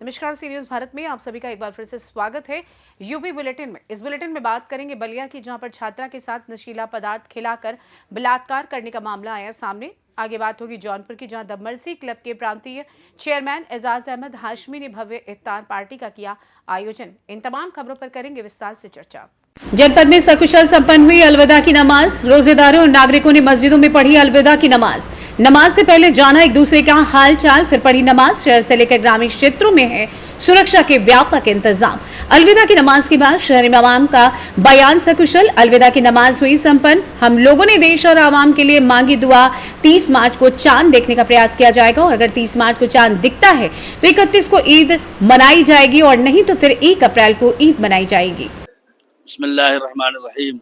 नमस्कार, सी न्यूज भारत में आप सभी का एक बार फिर से स्वागत है। यूपी बुलेटिन में इस बुलेटिन में बात करेंगे बलिया की, जहां पर छात्रा के साथ नशीला पदार्थ खिलाकर बलात्कार करने का मामला आया सामने। आगे बात होगी जौनपुर की, जहां द मर्सी क्लब के प्रांतीय चेयरमैन एजाज अहमद हाशमी ने भव्य इफ्तार पार्टी का किया आयोजन। इन तमाम खबरों पर करेंगे विस्तार से चर्चा। जनपद में सकुशल संपन्न हुई अलविदा की नमाज। रोजेदारों और नागरिकों ने मस्जिदों में पढ़ी अलविदा की नमाज। नमाज से पहले जाना एक दूसरे का हाल चाल, फिर पढ़ी नमाज। शहर से लेकर ग्रामीण क्षेत्रों में है सुरक्षा के व्यापक इंतजाम। अलविदा की नमाज के बाद शहरी इमाम का बयान सकुशल। अलविदा की नमाज हुई संपन्न। हम लोगों ने देश और आवाम के लिए मांगी दुआ। 30 मार्च को चांद देखने का प्रयास किया जाएगा और अगर 30 मार्च को चांद दिखता है तो 31 को ईद मनाई जाएगी और नहीं तो फिर 1 अप्रैल को ईद मनाई जाएगी। बिस्मिल्लाहिर्रहमानिर्रहीम।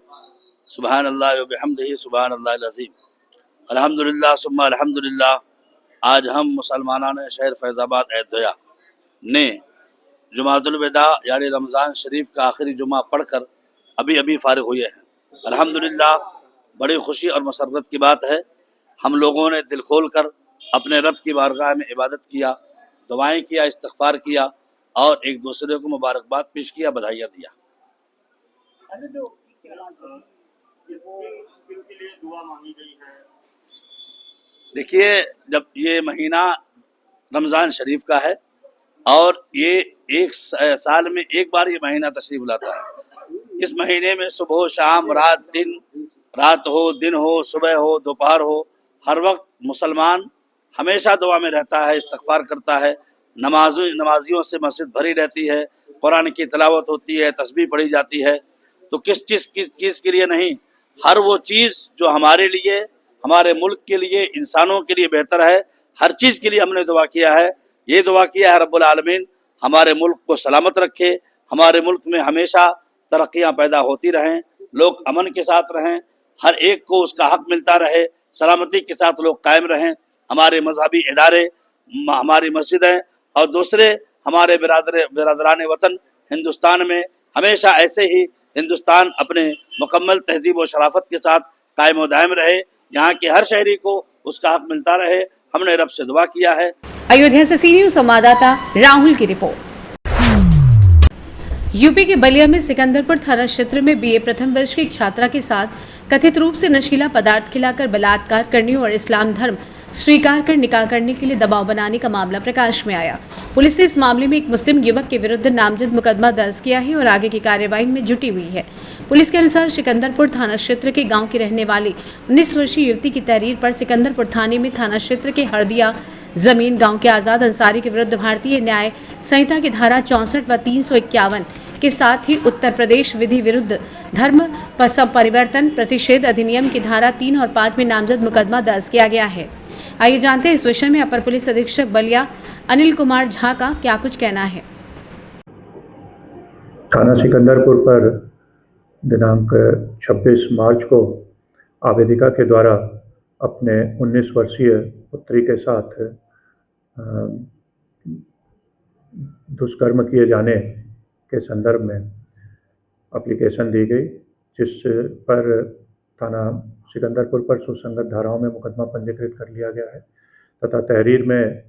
सुबहानल्लाह व बिहम्दिही सुबहानल्लाहिल अज़ीम। अल्हम्दुलिल्लाह सुम्मा अल्हम्दुलिल्लाह। आज हम मुसलमानान शहर फैज़ाबाद अयोध्या ने जुमातुल विदा यानी रमज़ान शरीफ का आखिरी जुमा पढ़कर अभी अभी फारिग हुए हैं। अल्हम्दुलिल्लाह, बड़ी खुशी और मसरत की बात है। हम लोगों ने दिल खोल कर अपने रब की बारगाह में इबादत किया, दुआएं किया, इस्तिग़फ़ार किया और एक दूसरे को मुबारकबाद पेश किया, बधाइयाँ दिया। देखिए, जब ये महीना रमज़ान शरीफ का है और ये एक साल में एक बार ये महीना तशरीफ लाता है। इस महीने में सुबह शाम रात हो, दिन हो, सुबह हो, दोपहर हो, हर वक्त मुसलमान हमेशा दुआ में रहता है, इस्तिग़फ़ार करता है। नमाजियों से मस्जिद भरी रहती है, कुरान की तिलावत होती है, तस्बीह पढ़ी जाती है। तो किस चीज़ के लिए नहीं, हर वो चीज़ जो हमारे लिए, हमारे मुल्क के लिए, इंसानों के लिए बेहतर है, हर चीज़ के लिए हमने दुआ किया है। ये दुआ किया है रब्बुल आलमीन हमारे मुल्क को सलामत रखे, हमारे मुल्क में हमेशा तरक्कियाँ पैदा होती रहें, लोग अमन के साथ रहें, हर एक को उसका हक मिलता रहे, सलामती के साथ लोग कायम रहें। हमारे मजहबी इदारे, हमारी मस्जिदें और दूसरे हमारे बिरादरान वतन हिंदुस्तान में हमेशा ऐसे ही हिंदुस्तान अपने मुकम्मल तहजीब और शराफत के साथ कायम व दायम रहे, यहाँ के हर शहरी को उसका हक मिलता रहे। हमने रब से दुआ किया है। अयोध्या से सी न्यूज संवाददाता राहुल की रिपोर्ट। यूपी के बलिया में सिकंदरपुर थाना क्षेत्र में बीए प्रथम वर्ष की एक छात्रा के साथ कथित रूप से नशीला पदार्थ खिलाकर बलात्कार करने और इस्लाम धर्म स्वीकार कर निकाह करने के लिए दबाव बनाने का मामला प्रकाश में आया। पुलिस ने इस मामले में एक मुस्लिम युवक के विरुद्ध नामजद मुकदमा दर्ज किया है और आगे की कार्यवाही में जुटी हुई है। पुलिस के अनुसार सिकंदरपुर थाना क्षेत्र के गांव की रहने वाली 19 वर्षीय युवती की तहरीर पर सिकंदरपुर थाने में थाना क्षेत्र के हरदिया जमीन गांव के आजाद अंसारी के विरुद्ध भारतीय न्याय संहिता की धारा 64 व 351 के साथ ही उत्तर प्रदेश विधि विरुद्ध धर्म परिवर्तन प्रतिषेध अधिनियम की धारा 3 और 5 में नामजद मुकदमा दर्ज किया गया है। आइए जानते हैं इस विषय में अपर पुलिस अधीक्षक बलिया अनिल कुमार झा का क्या कुछ कहना है। थाना सिकंदरपुर पर दिनांक 26 मार्च को आवेदिका के द्वारा अपने 19 वर्षीय पुत्री के साथ दुष्कर्म किए जाने के संदर्भ में एप्लीकेशन दी गई, जिस पर थाना सिकंदरपुर पर सुसंगत धाराओं में मुकदमा पंजीकृत कर लिया गया है तथा तहरीर में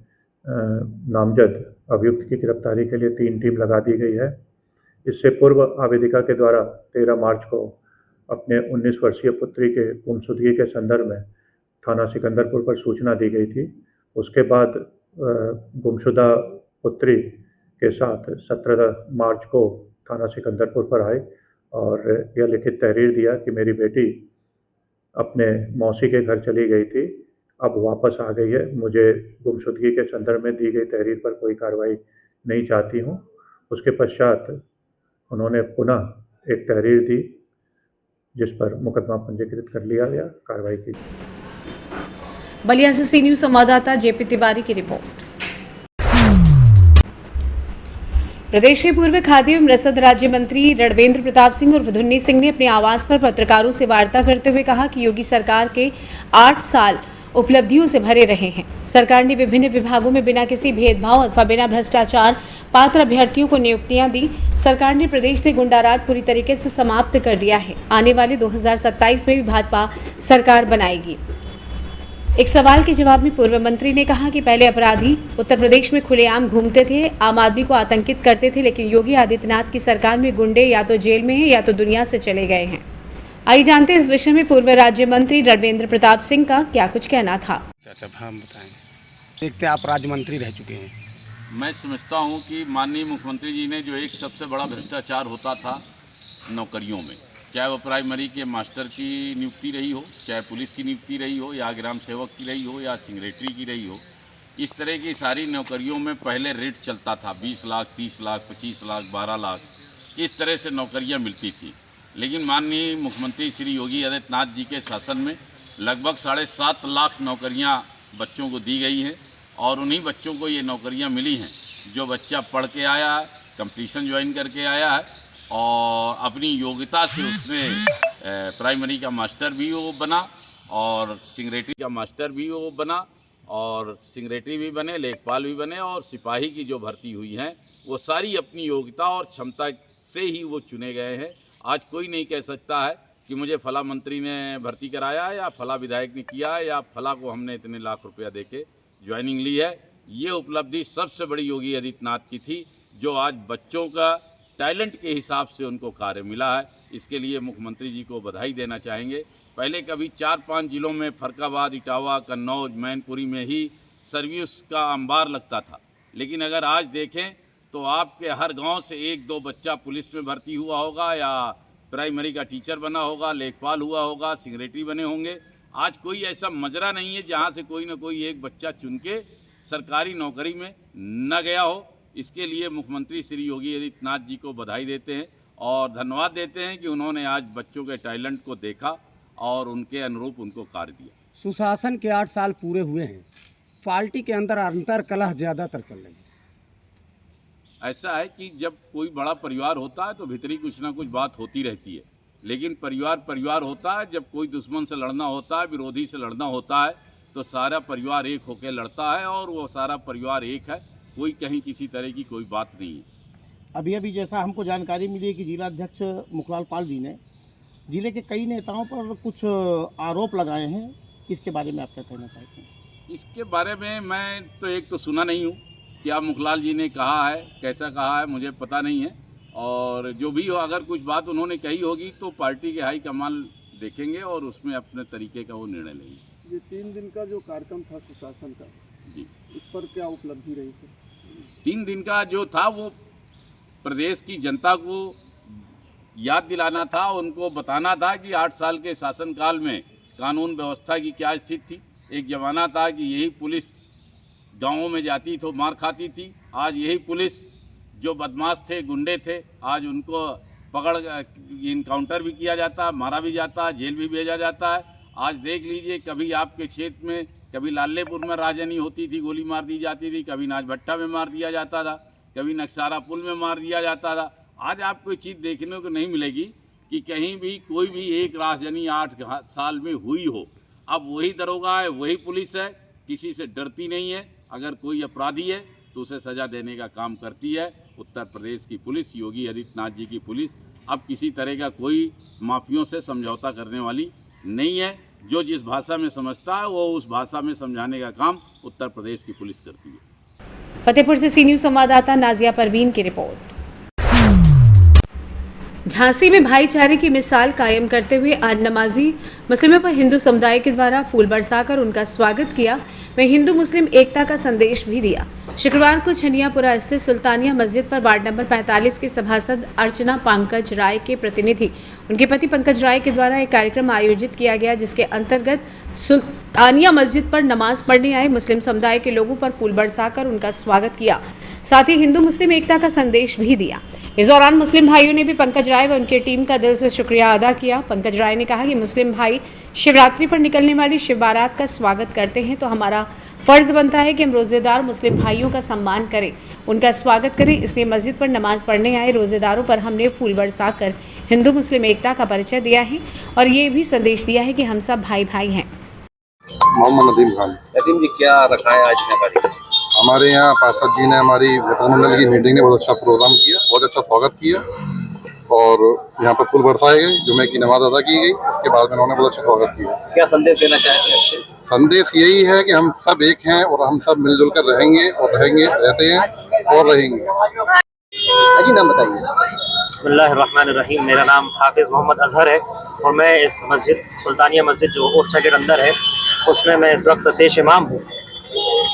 नामजद अभियुक्त की गिरफ्तारी के लिए 3 टीम लगा दी गई है। इससे पूर्व आवेदिका के द्वारा 13 मार्च को अपने 19 वर्षीय पुत्री के गुमशुदगी के संदर्भ में थाना सिकंदरपुर पर सूचना दी गई थी। उसके बाद गुमशुदा पुत्री के साथ 17 मार्च को थाना सिकंदरपुर पर आए और यह लिखित तहरीर दिया कि मेरी बेटी अपने मौसी के घर चली गई थी, अब वापस आ गई है, मुझे गुमशुदगी के संदर्भ में दी गई तहरीर पर कोई कार्रवाई नहीं चाहती हूँ। उसके पश्चात उन्होंने पुनः एक तहरीर दी जिस पर मुकदमा पंजीकृत कर लिया गया, कार्रवाई की। बलिया से सी न्यूज संवाददाता जेपी तिवारी की रिपोर्ट। प्रदेश के पूर्व खाद्य एवं रसद राज्य मंत्री रणवेंद्र प्रताप सिंह और धुन्नी सिंह ने अपने आवास पर पत्रकारों से वार्ता करते हुए कहा कि योगी सरकार के 8 साल उपलब्धियों से भरे रहे हैं। सरकार ने विभिन्न विभागों में बिना किसी भेदभाव अथवा बिना भ्रष्टाचार पात्र अभ्यर्थियों को नियुक्तियां दी। सरकार ने प्रदेश से गुंडाराज पूरी तरीके से समाप्त कर दिया है। आने वाले 2027 में भी भाजपा सरकार बनाएगी। एक सवाल के जवाब में पूर्व मंत्री ने कहा कि पहले अपराधी उत्तर प्रदेश में खुलेआम घूमते थे, आम आदमी को आतंकित करते थे, लेकिन योगी आदित्यनाथ की सरकार में गुंडे या तो जेल में हैं या तो दुनिया से चले गए हैं। आइए जानते हैं इस विषय में पूर्व राज्य मंत्री रणवेंद्र प्रताप सिंह का क्या कुछ कहना था। हम बताएं, देखते आप राज्य मंत्री रह चुके हैं। मैं समझता हूं कि माननीय मुख्यमंत्री जी ने जो एक सबसे बड़ा भ्रष्टाचार होता था नौकरियों में, चाहे वो प्राइमरी के मास्टर की नियुक्ति रही हो, चाहे पुलिस की नियुक्ति रही हो, या ग्राम सेवक की रही हो, या सेक्रेटरी की रही हो, इस तरह की सारी नौकरियों में पहले रेट चलता था 20 लाख, 30 लाख, 25 लाख, 12 लाख, इस तरह से नौकरियां मिलती थी। लेकिन माननीय मुख्यमंत्री श्री योगी आदित्यनाथ जी के शासन में लगभग 7.5 लाख नौकरियां बच्चों को दी गई हैं, और उन्हीं बच्चों को ये नौकरियां मिली हैं जो बच्चा पढ़ के आया है, कंपटीशन ज्वाइन करके आया है, और अपनी योग्यता से उसने प्राइमरी का मास्टर भी वो बना, और सेक्रेटरी का मास्टर भी वो बना, और सेक्रेटरी भी बने, लेखपाल भी बने, और सिपाही की जो भर्ती हुई हैं वो सारी अपनी योग्यता और क्षमता से ही वो चुने गए हैं। आज कोई नहीं कह सकता है कि मुझे फला मंत्री ने भर्ती कराया, या फला विधायक ने किया, या फला को हमने इतने लाख रुपया देके ज्वाइनिंग ली है। ये उपलब्धि सबसे बड़ी योगी आदित्यनाथ की थी, जो आज बच्चों का टैलेंट के हिसाब से उनको कार्य मिला है। इसके लिए मुख्यमंत्री जी को बधाई देना चाहेंगे। पहले कभी 4-5 जिलों में फरक्काबाद, इटावा, कन्नौज, मैनपुरी में ही सर्विस का अंबार लगता था, लेकिन अगर आज देखें तो आपके हर गांव से 1-2 बच्चा पुलिस में भर्ती हुआ होगा, या प्राइमरी का टीचर बना होगा, लेखपाल हुआ होगा, सेक्रेटरी बने होंगे। आज कोई ऐसा मजरा नहीं है जहां से कोई ना कोई एक बच्चा चुन के सरकारी नौकरी में न गया हो। इसके लिए मुख्यमंत्री श्री योगी आदित्यनाथ जी को बधाई देते हैं और धन्यवाद देते हैं कि उन्होंने आज बच्चों के टैलेंट को देखा और उनके अनुरूप उनको कार्य दिया। सुशासन के 8 साल पूरे हुए हैं, पार्टी के अंदर अंतर कलह ज़्यादातर चल रही है। ऐसा है कि जब कोई बड़ा परिवार होता है तो भीतरी कुछ ना कुछ बात होती रहती है, लेकिन परिवार होता है। जब कोई दुश्मन से लड़ना होता है, विरोधी से लड़ना होता है, तो सारा परिवार एक होकर लड़ता है, और वो सारा परिवार एक है, कोई कहीं किसी तरह की कोई बात नहीं है। अभी जैसा हमको जानकारी मिली है कि जिलाध्यक्ष मुखलाल पाल जी ने जिले के कई नेताओं पर कुछ आरोप लगाए हैं, इसके बारे में आप क्या कहना चाहते हैं? इसके बारे में मैं तो एक तो सुना नहीं हूँ, क्या मुखलाल जी ने कहा है, कैसा कहा है, मुझे पता नहीं है। और जो भी हो, अगर कुछ बात उन्होंने कही होगी तो पार्टी के हाईकमान देखेंगे और उसमें अपने तरीके का वो निर्णय लेंगे। ये 3 दिन का जो कार्यक्रम था सुशासन का जी, इस पर क्या उपलब्धि रही सर? 3 दिन का जो था वो प्रदेश की जनता को याद दिलाना था, उनको बताना था कि 8 साल के शासनकाल में कानून व्यवस्था की क्या स्थिति थी। एक ज़माना था कि यही पुलिस गाँवों में जाती तो मार खाती थी, आज यही पुलिस जो बदमाश थे, गुंडे थे, आज उनको पकड़ इनकाउंटर भी किया जाता, मारा भी जाता, जेल भी भेजा जाता है। आज देख लीजिए, कभी आपके क्षेत्र में, कभी लालेपुर में राजनी होती थी, गोली मार दी जाती थी, कभी नाचभट्टा में मार दिया जाता था, कभी नक्सारा पुल में मार दिया जाता था। आज आप कोई चीज़ देखने को नहीं मिलेगी कि कहीं भी कोई भी एक राजनी 8 साल में हुई हो। अब वही दरोगा है, वही पुलिस है, किसी से डरती नहीं है। अगर कोई अपराधी है तो उसे सज़ा देने का काम करती है उत्तर प्रदेश की पुलिस, योगी आदित्यनाथ जी की पुलिस। अब किसी तरह का कोई माफियों से समझौता करने वाली नहीं है। जो जिस भाषा में समझता है वो उस भाषा में समझाने का काम उत्तर प्रदेश की पुलिस करती है। फतेहपुर से सी न्यूज़ संवाददाता नाजिया परवीन की रिपोर्ट। झांसी में भाईचारे की मिसाल कायम करते हुए आज नमाजी मुस्लिमों पर हिंदू समुदाय के द्वारा फूल बरसाकर उनका स्वागत किया। वहीं हिंदू मुस्लिम एकता का संदेश भी दिया। शुक्रवार को छनियापुरा स्थित सुल्तानिया मस्जिद पर वार्ड नंबर 45 के सभासद अर्चना पंकज राय के प्रतिनिधि उनके पति पंकज राय के द्वारा एक कार्यक्रम आयोजित किया गया, जिसके अंतर्गत सुल्तानिया मस्जिद पर नमाज पढ़ने आए मुस्लिम समुदाय के लोगों पर फूल बरसाकर उनका स्वागत किया। साथ ही हिंदू मुस्लिम एकता का संदेश भी दिया। इस दौरान मुस्लिम भाइयों ने भी पंकज राय व उनकी टीम का दिल से शुक्रिया अदा किया। पंकज राय ने कहा कि मुस्लिम भाई शिवरात्रि पर निकलने वाली शिव बारात का स्वागत करते हैं, तो हमारा फर्ज बनता है कि हम रोजेदार मुस्लिम भाइयों का सम्मान करें, उनका स्वागत करें। इसलिए मस्जिद पर नमाज पढ़ने आए रोजेदारों पर हमने फूल बरसाकर हिंदू मुस्लिम एकता का परिचय दिया है और ये भी संदेश दिया है कि हम सब भाई भाई हैं। मोहम्मद नदीम खान। नसीम जी, क्या रखा है आज यहाँ कार्यक्रम? हमारे यहाँ पार्षद जी ने हमारी विधान मंडल की मीटिंग में बहुत अच्छा प्रोग्राम किया, बहुत अच्छा स्वागत किया और यहाँ पर फूल बरसाए गए, जुमे की नमाज अदा की गई। उसके बाद में उन्होंने बहुत अच्छा स्वागत किया। क्या संदेश देना चाहते हैं? संदेश यही है कि हम सब एक हैं और हम सब मिलजुल कर रहेंगे और रहते हैं और रहेंगे। अजी नाम बताइए। बिस्मिल्लाहिर्रहमानिर्रहीम। मेरा नाम हाफिज़ मोहम्मद अजहर है और मैं इस मस्जिद सुल्तानिया मस्जिद जो ओरछा के अंदर है उसमें मैं इस वक्त पेश इमाम हूँ।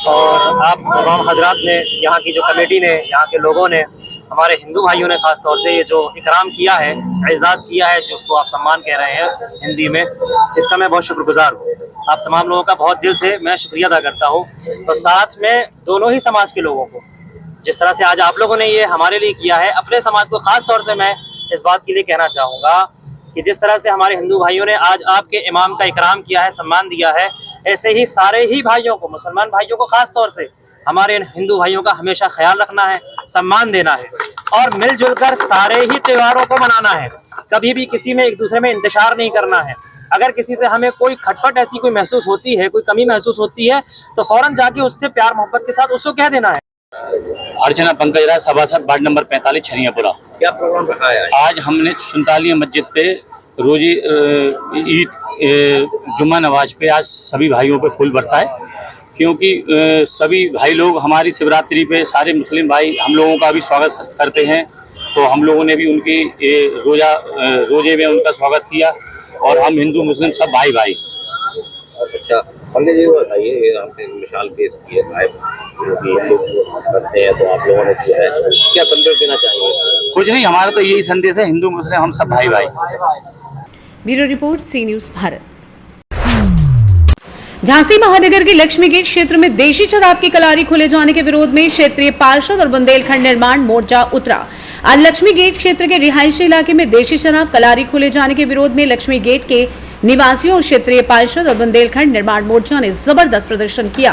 और आप तमाम हजरात ने, यहाँ की जो कमेटी ने, यहाँ के लोगों ने, हमारे हिंदू भाइयों ने ख़ास तौर से ये जो इकराम किया है, एजाज़ किया है, जिसको आप सम्मान कह रहे हैं हिंदी में, इसका मैं बहुत शुक्रगुजार हूँ। आप तमाम लोगों का बहुत दिल से मैं शुक्रिया अदा करता हूँ। तो साथ में दोनों ही समाज के लोगों को, जिस तरह से आज आप लोगों ने ये हमारे लिए किया है, अपने समाज को ख़ास तौर से मैं इस बात के लिए कहना चाहूँगा कि जिस तरह से हमारे हिंदू भाइयों ने आज आपके इमाम का इकराम किया है, सम्मान दिया है, ऐसे ही सारे ही भाइयों को, मुसलमान भाइयों को ख़ास तौर से हमारे इन हिंदू भाइयों का हमेशा ख्याल रखना है, सम्मान देना है और मिलजुल कर सारे ही त्योहारों को मनाना है। कभी भी किसी में एक दूसरे में इंतशार नहीं करना है। अगर किसी से हमें कोई खटपट ऐसी कोई महसूस होती है, कोई कमी महसूस होती है, तो फ़ौरन जाके उससे प्यार मोहब्बत के साथ उसको कह देना है। अर्चना पंकज राय, सभासद, वार्ड नंबर 45, छनियापुरा। क्या प्रोग्राम रखा है आज हमने सुल्तानिया मस्जिद पे रोजी ईद जुम्मा नवाज पे आज सभी भाइयों पे फूल बरसाए, क्योंकि सभी भाई लोग हमारी शिवरात्रि पे सारे मुस्लिम भाई हम लोगों का भी स्वागत करते हैं। तो हम लोगों ने भी उनकी रोजे में उनका स्वागत किया और हम हिंदू मुस्लिम सब भाई भाई। अच्छा पंडित जी बताइए, ये आपने मिसाल पेश की है जो कि लोग करते हैं, तो आप लोगों ने जो है क्या संदेश देना चाहिए? कुछ नहीं, हमारा तो यही संदेश है, हिंदू मुस्लिम हम सब भाई भाई। ब्यूरो रिपोर्ट, सी न्यूज़ भारत। झांसी महानगर के लक्ष्मी गेट क्षेत्र में देशी शराब की कलारी खोले जाने के विरोध में क्षेत्रीय पार्षद और बुंदेलखंड निर्माण मोर्चा उतरा। आज लक्ष्मी गेट क्षेत्र के रिहायशी इलाके में देशी शराब कलारी खोले जाने के विरोध में लक्ष्मी गेट के निवासियों और क्षेत्रीय पार्षद और बुंदेलखंड निर्माण मोर्चा ने जबरदस्त प्रदर्शन किया।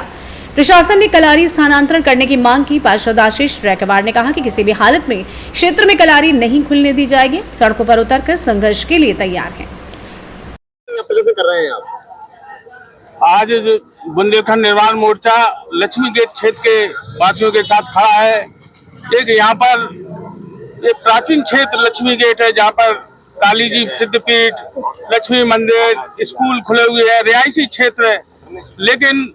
प्रशासन ने कलारी स्थानांतरण करने की मांग की। पार्षद आशीष रैकवार ने कहा कि किसी भी हालत में क्षेत्र में कलारी नहीं खुलने दी जाएगी। सड़कों पर उतरकर संघर्ष के लिए तैयार हैं। कर रहे हैं आप आज बुंदेलखंड निर्माण मोर्चा लक्ष्मी गेट क्षेत्र के वासियों के साथ खड़ा है। एक यहाँ पर एक प्राचीन क्षेत्र लक्ष्मी गेट है, जहाँ पर काली जी सिद्धपीठ, लक्ष्मी मंदिर, स्कूल खुले हुए हैं, रिहायशी क्षेत्र है, लेकिन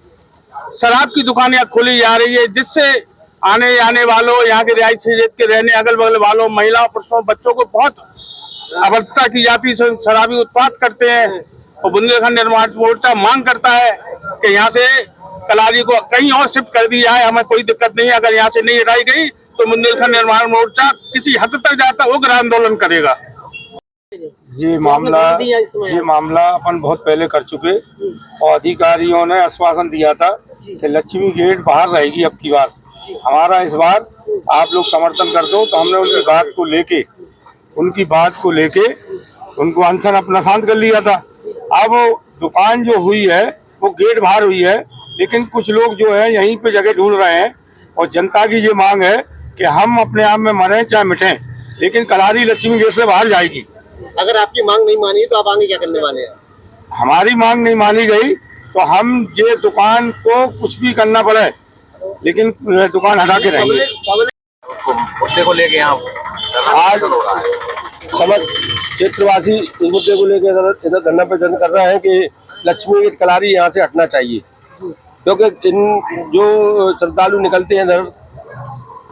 शराब की दुकानें खोली जा रही है, जिससे आने जाने वालों, यहाँ के रिहायशी क्षेत्र के रहने अगल बगल वालों, महिलाओं, पुरुषों, बच्चों को बहुत अवस्था की जाती है, शराबी उत्पाद करते हैं। और बुंदेलखंड निर्माण मोर्चा मांग करता है कि यहाँ से कलारी को कहीं और शिफ्ट कर दी जाए। हमें कोई दिक्कत नहीं है, अगर यहाँ से नहीं हटाई गई तो बुंदेलखंड निर्माण मोर्चा किसी हद तक जाता उग्र आंदोलन करेगा। ये मामला अपन बहुत पहले कर चुके और अधिकारियों ने आश्वासन दिया था कि लक्ष्मी गेट बाहर रहेगी। अब की बार हमारा इस बार आप लोग समर्थन कर दो, तो हमने उनकी बात को लेके उनको अनशन अपना शांत कर लिया था। अब दुकान जो हुई है वो गेट बाहर हुई है, लेकिन कुछ लोग जो है यहीं पे जगह ढूंढ रहे हैं और जनता की ये मांग है कि हम अपने आप में मरें चाहे मिटें, लेकिन कलारी लक्ष्मी गेट से बाहर जाएगी। अगर आपकी मांग नहीं मानी तो आप आगे क्या करने वाले हैं? हमारी मांग नहीं मानी गई तो हम ये दुकान को कुछ भी करना पड़े, लेकिन दुकान हटा के रहेंगे। मुद्दे को लेके आज समझ क्षेत्रवासी इस मुद्दे को लेकर इधर धरना प्रदर्शन कर रहे हैं कि लक्ष्मी गेट कलारी यहाँ से हटना चाहिए, क्योंकि इन जो श्रद्धालु निकलते हैं इधर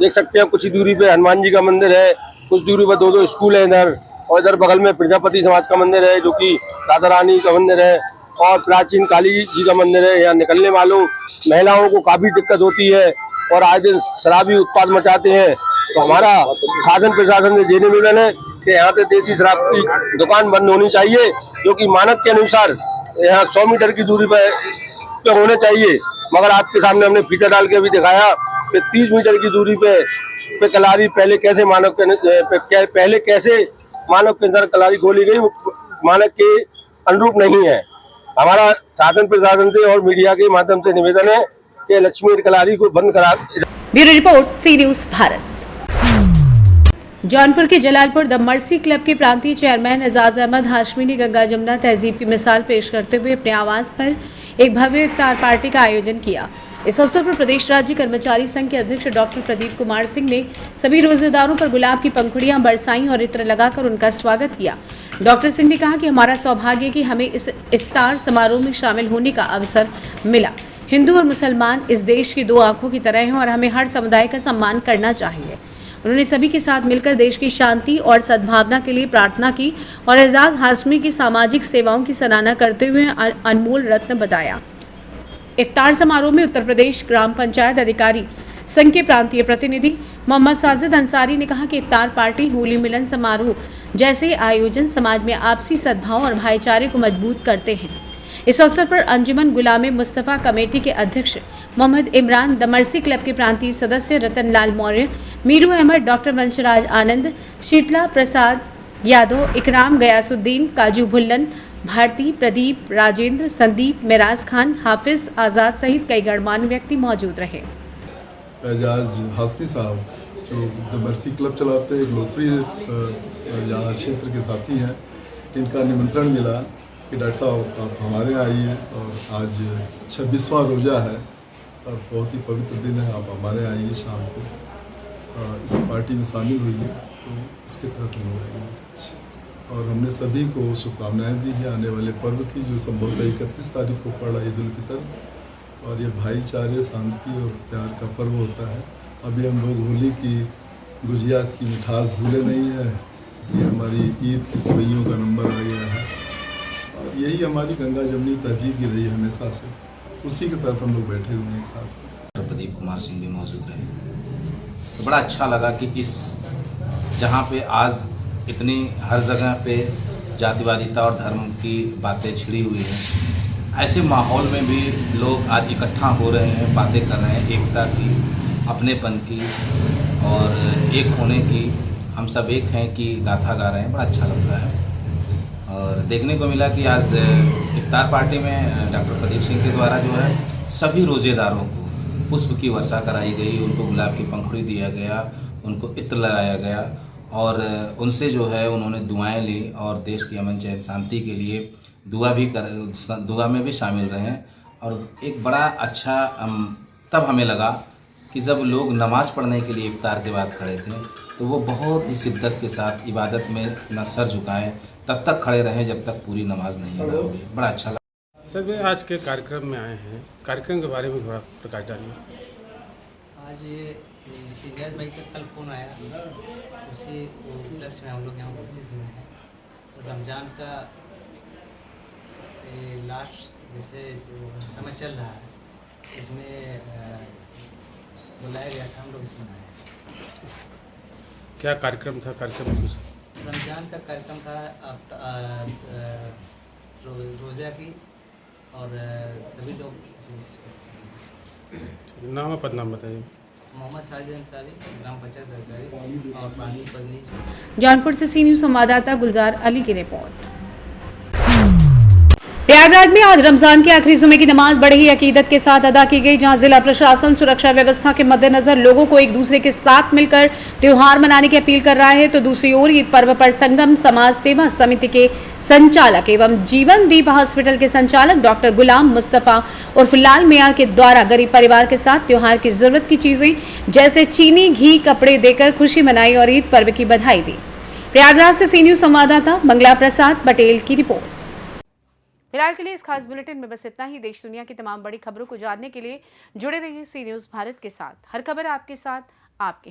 देख सकते हैं, कुछ ही दूरी पे हनुमान जी का मंदिर है, कुछ दूरी पर दो स्कूल है इधर, और इधर बगल में प्रजापति समाज का मंदिर है जो कि राधा रानी का मंदिर है, और प्राचीन काली जी का मंदिर है। यहाँ निकलने वालों महिलाओं को काफ़ी दिक्कत होती है और आज दिन शराबी उत्पाद मचाते हैं। तो हमारा शासन प्रशासन से ये निवेदन है कि यहाँ से देसी शराब की दुकान बंद होनी चाहिए, जो कि मानक के अनुसार यहाँ 100 मीटर की दूरी पे होने चाहिए। मगर आपके सामने हमने फीता डाल के भी दिखाया कि 30 मीटर की दूरी पे कलारी पहले कैसे मानक के अंदर कलारी खोली गई, मानक के अनुरूप नहीं है। हमारा शासन प्रशासन से और मीडिया के माध्यम से निवेदन है कि लक्ष्मी कलारी को बंद करा। ब्यूरो रिपोर्ट, सी न्यूज़ भारत। जौनपुर के जलालपुर द मर्सी क्लब के प्रांतीय चेयरमैन एजाज अहमद हाशमी ने गंगा जमुना तहजीब की मिसाल पेश करते हुए अपने आवास पर एक भव्य इफ्तार पार्टी का आयोजन किया। इस अवसर पर प्रदेश राज्य कर्मचारी संघ के अध्यक्ष डॉक्टर प्रदीप कुमार सिंह ने सभी रोजेदारों पर गुलाब की पंखुड़ियां बरसाईं और इत्र लगाकर उनका स्वागत किया। डॉक्टर सिंह ने कहा कि हमारा सौभाग्य है कि हमें इस इफ्तार समारोह में शामिल होने का अवसर मिला। हिंदू और मुसलमान इस देश की दो आंखों की तरह हैं और हमें हर समुदाय का सम्मान करना चाहिए। उन्होंने सभी के साथ मिलकर देश की शांति और सद्भावना के लिए प्रार्थना की और एजाज हाशमी की सामाजिक सेवाओं की सराहना करते हुए अनमोल रत्न बताया। इफ्तार समारोह में उत्तर प्रदेश ग्राम पंचायत अधिकारी संघ के प्रांतीय प्रतिनिधि मोहम्मद साजिद अंसारी ने कहा कि इफ्तार पार्टी, होली मिलन समारोह जैसे आयोजन समाज में आपसी सद्भाव और भाईचारे को मजबूत करते हैं। इस अवसर पर अंजुमन गुलाम मुस्तफ़ा कमेटी के अध्यक्ष Mohammad Imran, the mercy club के प्रांतीय सदस्य रतन लाल मौर्य, मीरू अहमद, डॉक्टर वंशराज आनंद, शीतला प्रसाद यादव, इकराम गयासुद्दीन, काजू भुल्लन, भारती, प्रदीप, राजेंद्र, संदीप, मिराज खान, हाफिज आज़ाद सहित कई गणमान्य व्यक्ति मौजूद रहे। एजाज हाशमी साहब जो द मर्सी क्लब चलाते हैं, एक लोकप्रिय यहाँ क्षेत्र के साथी हैं, इनका निमंत्रण मिला कि डॉक्टर साहब आप हमारे यहाँ आइए और आज 26वां रोज़ा है और बहुत ही पवित्र दिन है, आप हमारे यहाँ आइए शाम को इस पार्टी में शामिल हुई। तो इसके तहत हम आएंगे और हमने सभी को शुभकामनाएँ दी हैं आने वाले पर्व की, जो संभवतः 31 तारीख को पड़ा ईद उल फितर, और ये भाईचारे, शांति और प्यार का पर्व होता है। अभी हम लोग होली की गुजिया की मिठास भूले नहीं है, ये हमारी ईद की सवैयों का नंबर आ गया है और यही हमारी गंगा जमनी तहजीब की रही हमेशा से, उसी के तहत हम लोग बैठे हुए हैं एक साथ। प्रदीप कुमार सिंह भी मौजूद रहे, तो बड़ा अच्छा लगा कि इस जहाँ पे आज इतनी हर जगह पे जातिवादिता और धर्म की बातें छिड़ी हुई हैं, ऐसे माहौल में भी लोग आज इकट्ठा हो रहे हैं, बातें कर रहे हैं एकता की, अपनेपन की और एक होने की। हम सब एक हैं कि गाथा गा रहे हैं, बड़ा अच्छा लग रहा है। और देखने को मिला कि आज इफ्तार पार्टी में डॉक्टर प्रदीप सिंह के द्वारा जो है सभी रोज़ेदारों को पुष्प की वर्षा कराई गई, उनको गुलाब की पंखुड़ी दिया गया, उनको इत्र लगाया गया और उनसे जो है उन्होंने दुआएं ली और देश की अमन चैन शांति के लिए दुआ में भी शामिल रहे। और एक बड़ा अच्छा तब हमें लगा कि जब लोग नमाज़ पढ़ने के लिए इफ्तार के बाद खड़े थे तो वो बहुत ही शिद्दत के साथ इबादत में अपना सर झुकाएं, तब तक खड़े रहें जब तक पूरी नमाज नहीं अदा होगी। बड़ा अच्छा लगा। सर मैं आज के कार्यक्रम में आए हैं, कार्यक्रम के बारे में थोड़ा प्रकाश डालिए। आज इजाज़ भाई का कल फ़ोन आया, उसी प्लस में हम लोग यहाँ उपस्थित हुए हैं। तो रमज़ान का लास्ट जैसे जो समय चल रहा है, इसमें बुलाया गया था, हम लोग इसमें आए। क्या कार्यक्रम था? कार्यक्रम कुछ रमज़ान का कार्यक्रम था रोज़ा की और सभी लोग नाम पदनाम बताइए। मोहम्मद साजिद अंसारी, ग्राम पंचायत अधिकारी और पानी पदनी। जौनपुर से सी न्यूज़ संवाददाता गुलजार अली की रिपोर्ट। प्रयागराज में आज रमजान के आखिरी जुमे की नमाज बड़े ही अकीदत के साथ अदा की गई, जहां जिला प्रशासन सुरक्षा व्यवस्था के मद्देनजर लोगों को एक दूसरे के साथ मिलकर त्योहार मनाने की अपील कर रहा है। तो दूसरी ओर ईद पर्व पर संगम समाज सेवा समिति के संचालक एवं जीवन दीप हॉस्पिटल के संचालक डॉक्टर गुलाम मुस्तफ़ा उर्फ लाल मियां के द्वारा गरीब परिवार के साथ त्योहार की जरूरत की चीजें जैसे चीनी, घी, कपड़े देकर खुशी मनाई और ईद पर्व की बधाई दी। प्रयागराज से सी न्यूज़ संवाददाता मंगला प्रसाद पटेल की रिपोर्ट। फिलहाल के लिए इस खास बुलेटिन में बस इतना ही। देश दुनिया की तमाम बड़ी खबरों को जानने के लिए जुड़े रहिए सी न्यूज़ भारत के साथ। हर खबर आपके साथ, आपके हाथ।